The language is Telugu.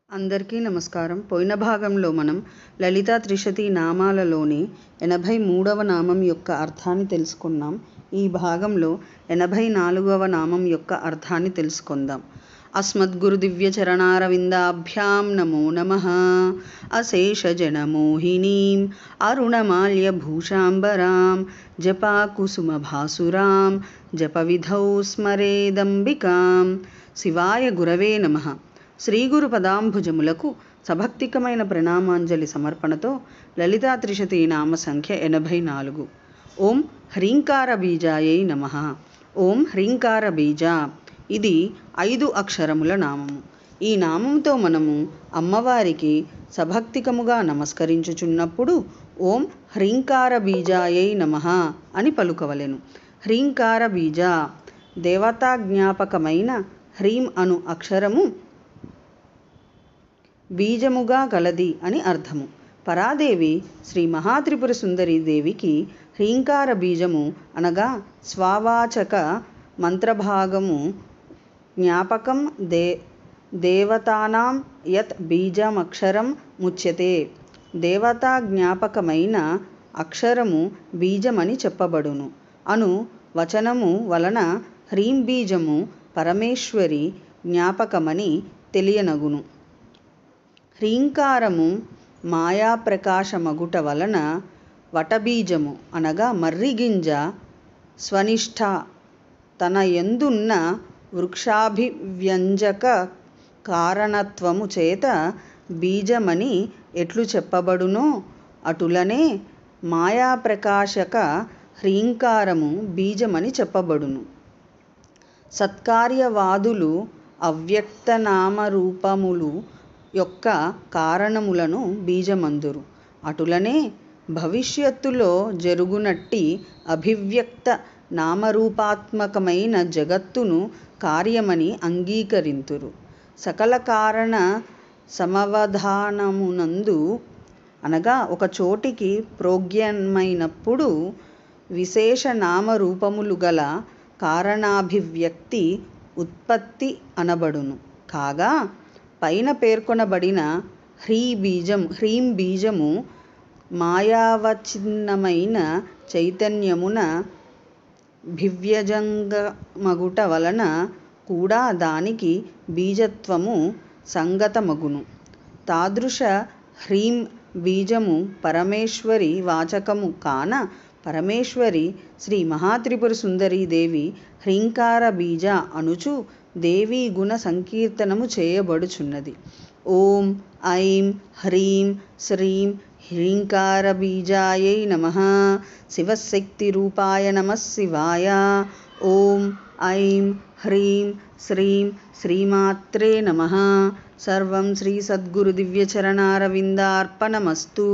అందరికీ నమస్కారం. పోయిన భాగంలో మనం లలితా త్రిశతి నామాలలోని 83వ నామం యొక్క అర్థాన్ని తెలుసుకున్నాం. ఈ భాగంలో 84వ నామం యొక్క అర్థాన్ని తెలుసుకుందాం. అస్మద్గురు దివ్య చరణారవిందాభ్యాం నమో నమః. అశేష జనమోహినీం అరుణమాల్య భూషాంబరాం జపా కుసుమ భాసురాం జపవిధౌ స్మరేదంబికాం. శివాయ గురవే నమః. శ్రీగురు పదాంభుజములకు సభక్తికమైన ప్రణామాంజలి సమర్పణతో లలితా త్రిశతి నామ సంఖ్య 84. ఓం హ్రీంకార బీజాయై నమః. ఓం హ్రీంకార బీజ, ఇది 5 అక్షరముల నామము. ఈ నామంతో మనము అమ్మవారికి సభక్తికముగా నమస్కరించుచున్నప్పుడు ఓం హ్రీంకార బీజాయై నమః అని పలుకవలెను. హ్రీంకార బీజ దేవతా జ్ఞాపకమైన హ్రీం అను అక్షరము బీజముగా గలది అని అర్థము. పరాదేవి శ్రీ మహాత్రిపుర సుందరి దేవికి హ్రీంకార బీజము అనగా స్వావాచక మంత్రభాగము జ్ఞాపకం దేవతానాం యత్ బీజమక్షరం ముచ్యతే. దేవతా జ్ఞాపకమైన అక్షరము బీజమని చెప్పబడును అను వచనము వలన హ్రీం బీజము పరమేశ్వరి జ్ఞాపకమని తెలియనగును. హ్రీంకారము మాయాప్రకాశమగుట వలన వటబీజము అనగా మర్రిగింజ స్వనిష్ఠ తన యందున్న వృక్షాభివ్యంజక కారణత్వము చేత బీజమని ఎట్లు చెప్పబడునో అటులనే మాయాప్రకాశక హ్రీంకారము బీజమని చెప్పబడును. సత్కార్యవాదులు అవ్యక్తనామరూపములు యొక్క కారణములను బీజమందురు. అటులనే భవిష్యత్తులో జరుగునట్టి అభివ్యక్త నామరూపాత్మకమైన జగత్తును కార్యమని అంగీకరింతురు. సకల కారణ సమవధానమునందు అనగా ఒక చోటికి ప్రోగ్యమైనప్పుడు విశేష నామరూపములు గల కారణాభివ్యక్తి ఉత్పత్తి అనబడును. కాగా పైన పేర్కొనబడిన హ్రీం బీజము మాయావచ్ఛిన్నమైన చైతన్యమున భివ్యజంగమగుట వలన కూడా దానికి బీజత్వము సంగతమగును. తాదృశ హ్రీం బీజము పరమేశ్వరి వాచకము కాన పరమేశ్వరి శ్రీ మహాత్రిపుర సుందరీ దేవి హ్రీంకార బీజ అనుచు దేవీ గుణ సంకీర్తనము చేయబడుచున్నది. ఓం ఐం హ్రీం శ్రీం హ్రీంకార బీజాయై నమః. శివశక్తి రూపాయ నమః శివాయ. ఓం ఐం హ్రీం శ్రీం శ్రీమాత్రే నమః. సర్వం శ్రీ సద్గురు దివ్య చరణారవిందార్పణమస్తు.